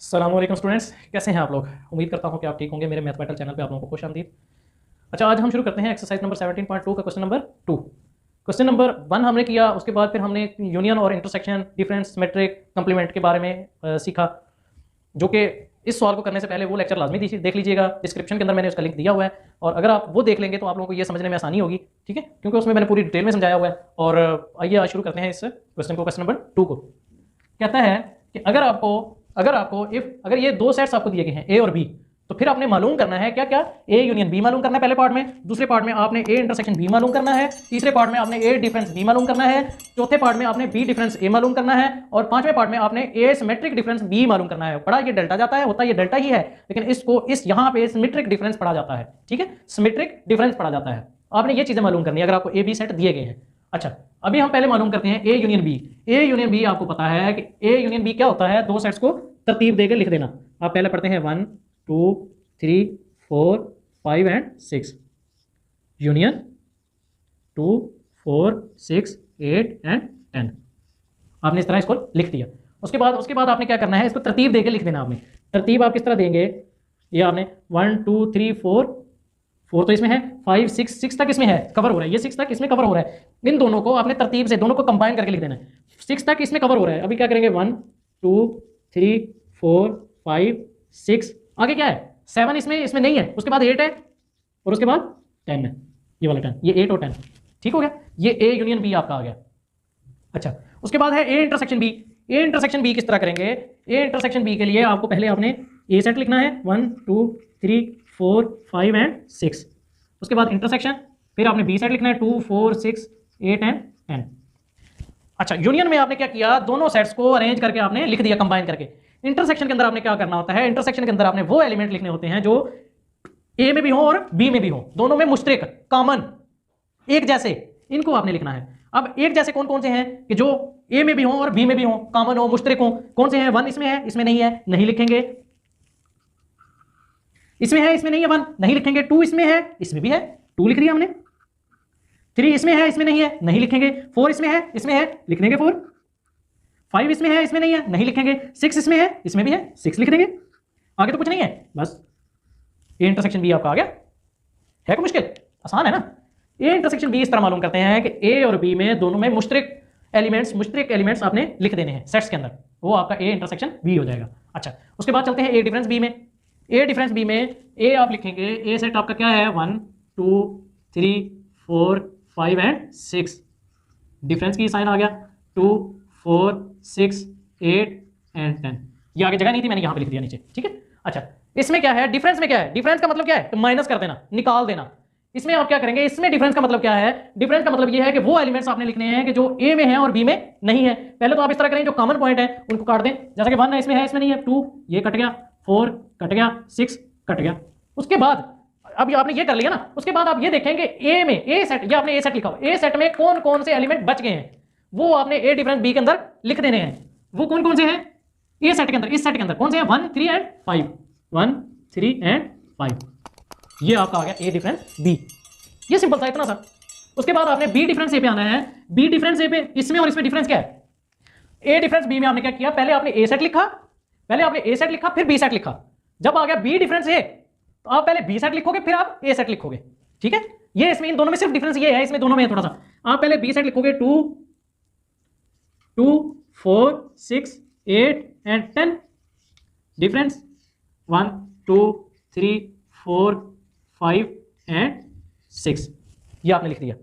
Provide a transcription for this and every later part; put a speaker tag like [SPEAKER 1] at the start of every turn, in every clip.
[SPEAKER 1] अस्सलाम वालेकुम स्टूडेंट्स, कैसे हैं आप लोग। उम्मीद करता हूं कि आप ठीक होंगे। मेरे मैथमेटिकल चैनल पे आप लोगों को खुश आमदीद। अच्छा, आज हम शुरू करते हैं एक्सरसाइज नंबर 17.2 का क्वेश्चन नंबर 2। क्वेश्चन नंबर 1 हमने किया, उसके बाद फिर हमने यूनियन और इंटरसेक्शन, डिफरेंस, सिमेट्रिक, कंप्लीमेंट के बारे में सीखा, जो कि इस सवाल को करने से पहले वो लेक्चर लाजमी देख लीजिएगा। डिस्क्रिप्शन के अंदर मैंने उसका लिंक दिया हुआ है, और अगर आप वो देख लेंगे तो आप लोगों को ये समझने में आसानी होगी, ठीक है, क्योंकि उसमें मैंने पूरी डिटेल में समझाया हुआ है। और आइए आज शुरू करते हैं इस क्वेश्चन को। क्वेश्चन नंबर 2 को कहता है कि अगर ये दो सेट्स आपको दिए गए हैं ए और बी, तो फिर आपने मालूम करना है क्या क्या, ए यूनियन बी मालूम करना है पहले पार्ट में, दूसरे पार्ट में आपने ए इंटरसेक्शन बी मालूम करना है, तीसरे पार्ट में आपने ए डिफरेंस बी मालूम करना है, चौथे पार्ट में आपने बी डिफरेंस ए मालूम करना है, और पांचवें पार्ट में आपने ए सिमेट्रिक डिफरेंस बी मालूम करना है। पढ़ा ये डेल्टा जाता है, होता ये डेल्टा ही है, लेकिन इसको इस यहाँ पे सिमेट्रिक डिफरेंस पढ़ा जाता है, ठीक है, सिमेट्रिक डिफरेंस पढ़ा जाता है। आपने ये चीजें मालूम करनी है अगर आपको ए बी सेट दिए गए हैं। अच्छा, अभी हम पहले मालूम करते हैं A union B. A union B आपको पता है कि ए यूनियन बी क्या होता है, दो सेट्स को तरतीब देकर लिख देना। आप पहले पढ़ते हैं 1 2 3 4 5 एंड 6, यूनियन 2 4 6 8 एंड 10। आपने इस तरह इसको लिख दिया। उसके बाद आपने क्या करना है, इसको तरतीब देकर लिख देना। आपने तरतीब आप किस तरह देंगे, ये आपने 1 2 3 4 तो इसमें है, 5 6 तक इसमें है, कवर हो रहा है, ये 6 तक इसमें कवर हो रहा है। इन दोनों को आपने तरतीब से दोनों को कंबाइन करके लिख देना है। 6 तक इसमें कवर हो रहा है। अभी क्या करेंगे, 1 2 3 4 5 6, आगे क्या है 7, इसमें नहीं है, उसके बाद 8 है, और उसके बाद 10 है, ये वाला 10, ये 8 और 10, ठीक हो गया। ये ए यूनियन बी आपका आ गया। अच्छा, उसके बाद है A intersection B. A intersection B किस तरह करेंगे, ए इंटरसेक्शन बी के लिए आपको पहले आपने ए सेट लिखना है 1 2 3 4 5 एंड 6, उसके बाद इंटरसेक्शन, फिर आपने बी सेट लिखना है 2 4 6 8 एंड 10। अच्छा, यूनियन में आपने क्या किया, दोनों सेट्स को अरेंज करके आपने लिख दिया कंबाइन करके। इंटरसेक्शन के अंदर आपने क्या करना होता है, इंटरसेक्शन के अंदर आपने वो एलिमेंट लिखने होते हैं जो ए में भी हो और बी में भी हो, दोनों में मुश्तरक, कॉमन, एक जैसे, इनको आपने लिखना है। अब एक जैसे कौन कौन से हैं कि जो ए में भी हो और बी में भी हो, कॉमन हो, मुश्तरक हो, कौन से हैं, 1 इसमें है, इसमें नहीं है, नहीं लिखेंगे। इसमें है, इसमें नहीं है, 1 नहीं लिखेंगे। 2 इसमें है, इसमें भी है, 2 लिख दिया हमने। 3 इसमें है, इसमें नहीं है, नहीं लिखेंगे। 4 इसमें है, इसमें है, लिख देंगे 4। 5 इसमें है, इसमें नहीं है, नहीं लिखेंगे। 6 इसमें है, इसमें भी है, 6 लिख देंगे। आगे तो कुछ नहीं है, बस ए इंटरसेक्शन बी आपका आ गया। है कोई मुश्किल, आसान है ना। ए इंटरसेक्शन बी इस तरह मालूम करते हैं कि ए और बी में दोनों में मुश्तरक एलिमेंट्स आपने लिख देने हैं सेट्स के अंदर, वो आपका ए इंटरसेक्शन बी हो जाएगा। अच्छा, उसके बाद चलते हैं ए डिफरेंस बी में। ए डिफरेंस बी में ए आप लिखेंगे, ए सेट आपका क्या है, 1 2 3 4 5 एंड 6, डिफरेंस की साइन आ गया 2 4 6 8 एंड 10। ये आगे जगह नहीं थी, मैंने यहां पे लिख दिया नीचे, ठीक है। अच्छा, इसमें क्या है, डिफरेंस में क्या है, डिफरेंस का मतलब क्या है, माइनस कर देना, निकाल देना। इसमें आप क्या करेंगे, इसमें डिफरेंस का मतलब क्या है, डिफरेंस का मतलब ये है कि वो एलिमेंट्स आपने लिखने हैं कि जो ए में है और बी में नहीं है। पहले तो आप इस तरह करें, जो कॉमन पॉइंट है उनको काट दें, जैसा कि 1 है, इसमें है, इसमें नहीं है, 2 ये कट गया, 4 कट गया, 6 कट गया। उसके बाद अभी आपने ये कर लिया ना, उसके बाद आप ये देखेंगे ए में, ए सेट, ये आपने ए सेट लिखा हो, ए सेट में कौन कौन से एलिमेंट बच गए हैं, वो आपने ए डिफरेंस बी के अंदर लिख देने हैं। वो कौन कौन से हैं ए सेट के अंदर, इस सेट के अंदर कौन से हैं, 1 3 एंड 5, 1 3 एंड 5, ये आपका आ गया ए डिफरेंस बी। ये सिंपल था, इतना सा। उसके बाद आपने बी डिफरेंस ए पे आना है। बी डिफरेंस ए पे, इसमें और इसमें डिफरेंस क्या है, ए डिफरेंस बी में आपने क्या किया, पहले आपने ए सेट लिखा, फिर बी सेट लिखा। जब आ गया बी डिफरेंस ए, तो आप पहले बी सेट लिखोगे, फिर आप ए सेट लिखोगे, ठीक है। ये इसमें इन दोनों में सिर्फ डिफरेंस ये है, इसमें दोनों में थोड़ा सा, आप पहले बी सेट लिखोगे 2 2 4 6 8 एंड 10, डिफरेंस 1 2 3 4 5 एंड 6, ये आपने लिख दिया।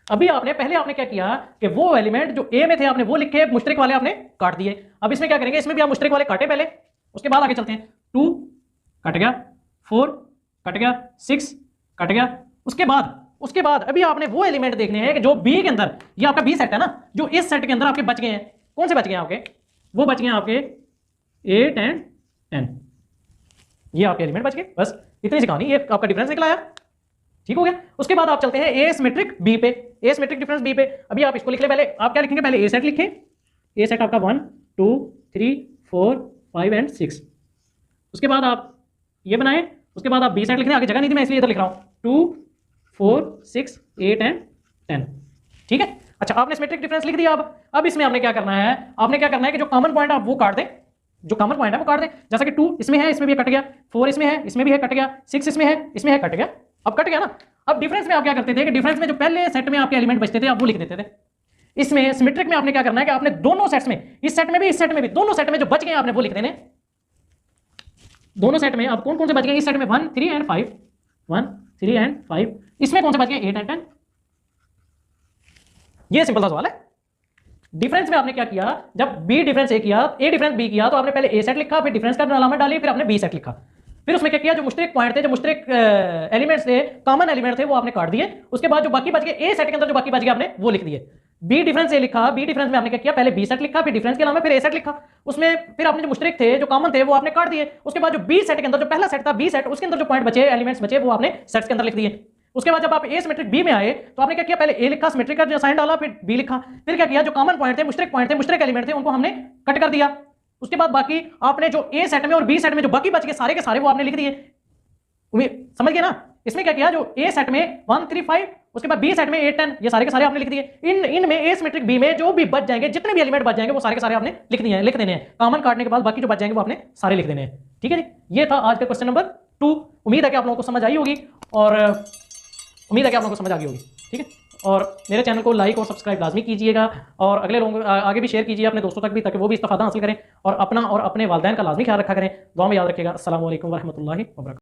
[SPEAKER 1] अभी पहले आपने क्या किया कि वो एलिमेंट जो ए में थे आपने वो लिखे, मुश्तरक वाले आपने काट दिए। अब इसमें क्या करेंगे, इसमें भी आप मुश्तरक वाले काटे पहले, उसके बाद आगे चलते हैं। 2 कट गया, 4 कट गया, 6 कट गया। उसके बाद अभी आपने वो एलिमेंट देखने हैं कि जो बी के अंदर, ये आपका बी सेट है ना, जो इस सेट के अंदर आपके बच गए हैं, कौन से बच गए हैं आपके, वो बच गए हैं आपके 8 एंड 10, ये आपके एलिमेंट बच गए। बस इतनी सी कहानी, ये आपका डिफरेंस निकला आया, ठीक हो गया। उसके बाद आप चलते हैं ए सिमेट्रिक बी पे, ए सिमेट्रिक डिफरेंस बी पे। अभी आप इसको लिख ले, पहले आप क्या लिखेंगे, पहले ए सेट लिखें, ए सेट आपका 1 2 3 4 5 एंड 6। उसके बाद आप ये बनाएं, उसके बाद आप बी सेट लिखने, आगे जगह नहीं थी मैं इसलिए इधर लिख रहा हूं, 2 4 6 8 एंड 10, ठीक है। अच्छा, आपने सिमेट्रिक डिफरेंस लिख दिया। अब इसमें आपने क्या करना है, कि जो कॉमन पॉइंट आप वो काट दें, जो कॉमन पॉइंट है वो काट दें। जैसा कि 2 इसमें है, इसमें भी कट गया, 4 इसमें है, इसमें भी है, कट गया, 6 इसमें है, कट गया। अब कट गया ना। अब डिफरेंस में आप क्या करते थे कि डिफरेंस में जो पहले सेट में आपके एलिमेंट बचते थे आप वो लिख देते थे। इसमें सिमेट्रिक में आपने क्या करना है कि आपने दोनों सेट्स में, इस सेट में भी, इस सेट में भी, दोनों सेट में जो बच गए आपने वो लिख देने। दोनों सेट में अब कौन कौन से बच गए? इस सेट में 1 3 एंड 5, 1 3 एंड 5। इसमें कौन से बच गए? 8 एंड 10। ये सिंपल सा सवाल है। डिफरेंस में आपने क्या किया, जब बी डिफरेंस ए किया, ए डिफरेंस बी किया, तो आपने पहले ए सेट लिखा, फिर डिफरेंस का अलामत डाली, फिर आपने बी सेट लिखा। फिर उसमें क्या किया, जो मुश्तरक पॉइंट थे, जो मुश्तरक एलिमेंट्स थे, कॉमन एलिमेंट थे, वो आपने काट दिए। उसके बाद जो बाकी बच गए ए सेट के अंदर, जो बाकी बच गए आपने वो लिख दिए। बी डिफरेंस ए लिखा, बी डिफरेंस में आपने क्या किया, पहले बी सेट लिखा, फिर डिफरेंस के अलावा फिर ए सेट लिखा। उसमें फिर आपने जो मुश्तरक थे, जो कॉमन थे, वो आपने काट दिए। उसके बाद जो बी सेट के अंदर, जो पहला सेट था बी सेट, उसके अंदर जो पॉइंट बचे, एलिमेंट्स बचे, वो आपने सेट्स के अंदर लिख दिए। उसके बाद जब आप ए सिमेट्रिक बी में आए तो आपने क्या किया, पहले ए लिखा, सिमेट्रिक का साइन डाला, फिर बी लिखा। फिर क्या किया, जो कॉमन पॉइंट थे, मुश्तरक एलिमेंट थे, उनको हमने कट कर दिया। उसके बाद बाकी आपने जो ए सेट में और बी सेट में जो बाकी बच गए सारे के सारे वो आपने लिख दिए। उम्मीद समझ गए ना। इसमें क्या किया, जो ए सेट में 1 3 5, उसके बाद बी सेट में 8 10, ये सारे के सारे आपने लिख दिए। इन में ए सिमेट्रिक बी में जो भी बच जाएंगे, जितने भी एलिमेंट बच जाएंगे, वो सारे के सारे आपने लिख देने हैं। कॉमन काटने के बाद बाकी जो बच जाएंगे वो आपने सारे लिख देने हैं। ठीक है जी, ये था आज का क्वेश्चन नंबर 2। उम्मीद है कि आप लोगों को समझ आई होगी, और उम्मीद है कि आप लोगों को समझ आ गई होगी। ठीक है, और मेरे चैनल को लाइक और सब्सक्राइब लाजमी कीजिएगा, और अगले लोगों आगे भी शेयर कीजिए अपने दोस्तों तक भी, ताकि वो भी इस्तेफादा हासिल करें, और अपना और अपने वालिदैन का लाजमी ख्याल रखा करें। दुआ में याद रखिएगा। अस्सलाम वालेकुम व रहमतुल्लाहि व बरकातहू।